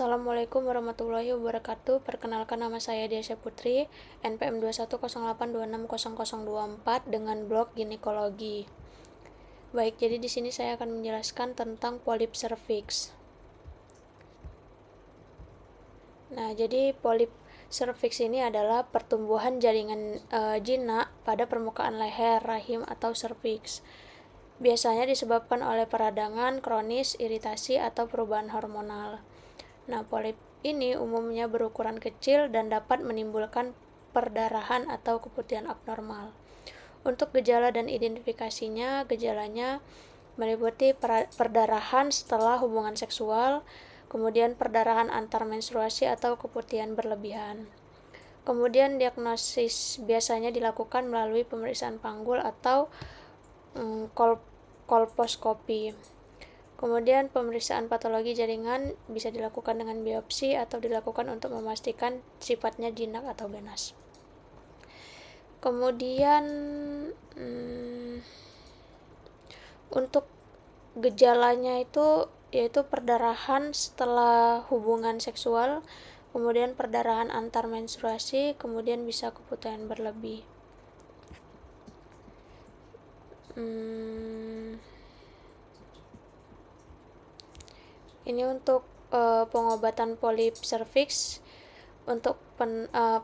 Assalamualaikum warahmatullahi wabarakatuh. Perkenalkan, nama saya Desya Putri, NPM 21082600024 dengan blog ginekologi. Baik, jadi di sini saya akan menjelaskan tentang polip serviks. Nah, jadi polip serviks ini adalah pertumbuhan jaringan jinak pada permukaan leher, rahim, atau serviks. Biasanya disebabkan oleh peradangan kronis, iritasi, atau perubahan hormonal. Nah, polip ini umumnya berukuran kecil dan dapat menimbulkan perdarahan atau keputihan abnormal. Untuk gejala dan identifikasinya, gejalanya meliputi perdarahan setelah hubungan seksual, kemudian perdarahan antar menstruasi atau keputihan berlebihan. Kemudian diagnosis biasanya dilakukan melalui pemeriksaan panggul atau kolposkopi. Kemudian pemeriksaan patologi jaringan bisa dilakukan dengan biopsi atau dilakukan untuk memastikan sifatnya jinak atau ganas. Kemudian untuk gejalanya itu yaitu perdarahan setelah hubungan seksual, kemudian perdarahan antar menstruasi, kemudian bisa keputihan berlebih. Ini untuk pengobatan polip serviks. Untuk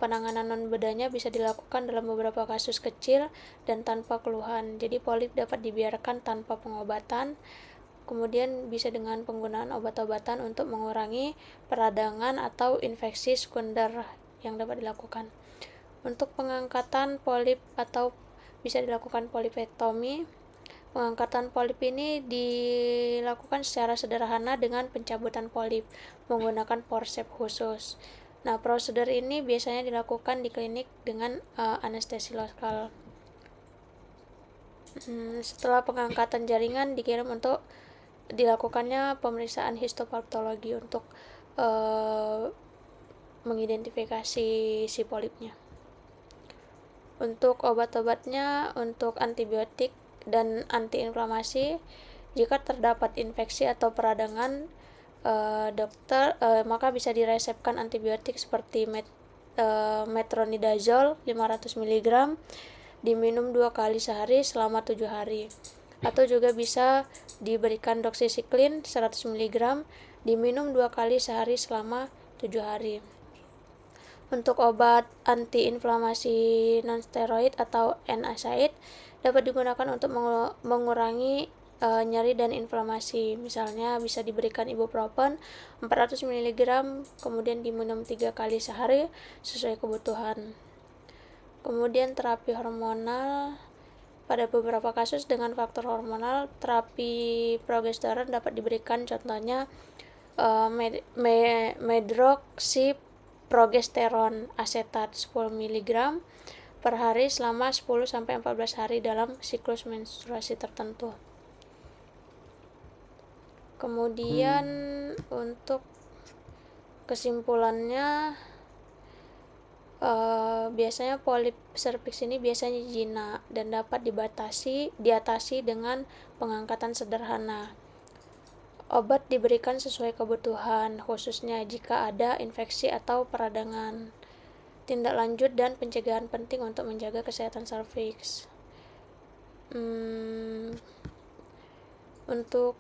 penanganan non-bedanya bisa dilakukan dalam beberapa kasus kecil dan tanpa keluhan. Jadi polip dapat dibiarkan tanpa pengobatan. Kemudian bisa dengan penggunaan obat-obatan untuk mengurangi peradangan atau infeksi sekunder yang dapat dilakukan. Untuk pengangkatan polip atau bisa dilakukan polipektomi. Pengangkatan polip ini dilakukan secara sederhana dengan pencabutan polip menggunakan forceps khusus. Nah, prosedur ini biasanya dilakukan di klinik dengan anestesi lokal. Setelah pengangkatan jaringan dikirim untuk dilakukannya pemeriksaan histopatologi untuk mengidentifikasi si polipnya. Untuk obat-obatnya, untuk antibiotik dan antiinflamasi, jika terdapat infeksi atau peradangan, maka bisa diresepkan antibiotik seperti metronidazole 500 mg diminum 2 kali sehari selama 7 hari, atau juga bisa diberikan doxycycline 100 mg diminum 2 kali sehari selama 7 hari. Untuk obat antiinflamasi nonsteroid atau NSAID dapat digunakan untuk mengurangi nyeri dan inflamasi. Misalnya bisa diberikan ibuprofen 400 mg kemudian diminum 3 kali sehari sesuai kebutuhan. Kemudian terapi hormonal, pada beberapa kasus dengan faktor hormonal, terapi progesteron dapat diberikan, contohnya medroxyprogesteron asetat 10 mg per hari selama 10-14 hari dalam siklus menstruasi tertentu. Kemudian untuk kesimpulannya, biasanya polip serviks ini biasanya jinak dan dapat diatasi dengan pengangkatan sederhana. Obat diberikan sesuai kebutuhan, khususnya jika ada infeksi atau peradangan. Tindak lanjut dan pencegahan penting untuk menjaga kesehatan serviks. Untuk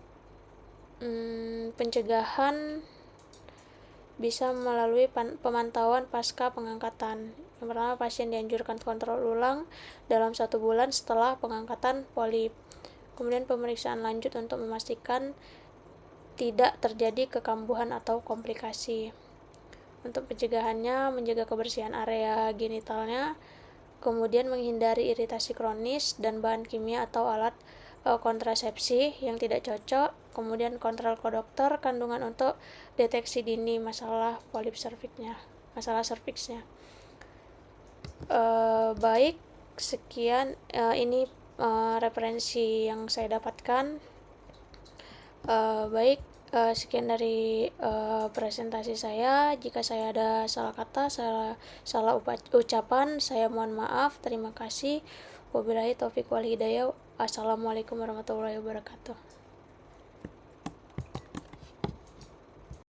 pencegahan bisa melalui pemantauan pasca pengangkatan. Yang pertama, pasien dianjurkan kontrol ulang dalam 1 bulan setelah pengangkatan polip. Kemudian pemeriksaan lanjut untuk memastikan tidak terjadi kekambuhan atau komplikasi. Untuk pencegahannya, menjaga kebersihan area genitalnya, kemudian menghindari iritasi kronis dan bahan kimia atau alat kontrasepsi yang tidak cocok, kemudian kontrol ke dokter kandungan untuk deteksi dini masalah polip serviksnya. Baik, sekian ini referensi yang saya dapatkan. Baik, sekian dari presentasi saya. Jika saya ada salah kata, salah ucapan, saya mohon maaf. Terima kasih. Wabillahi taufiq wal hidayah. Assalamualaikum warahmatullahi wabarakatuh.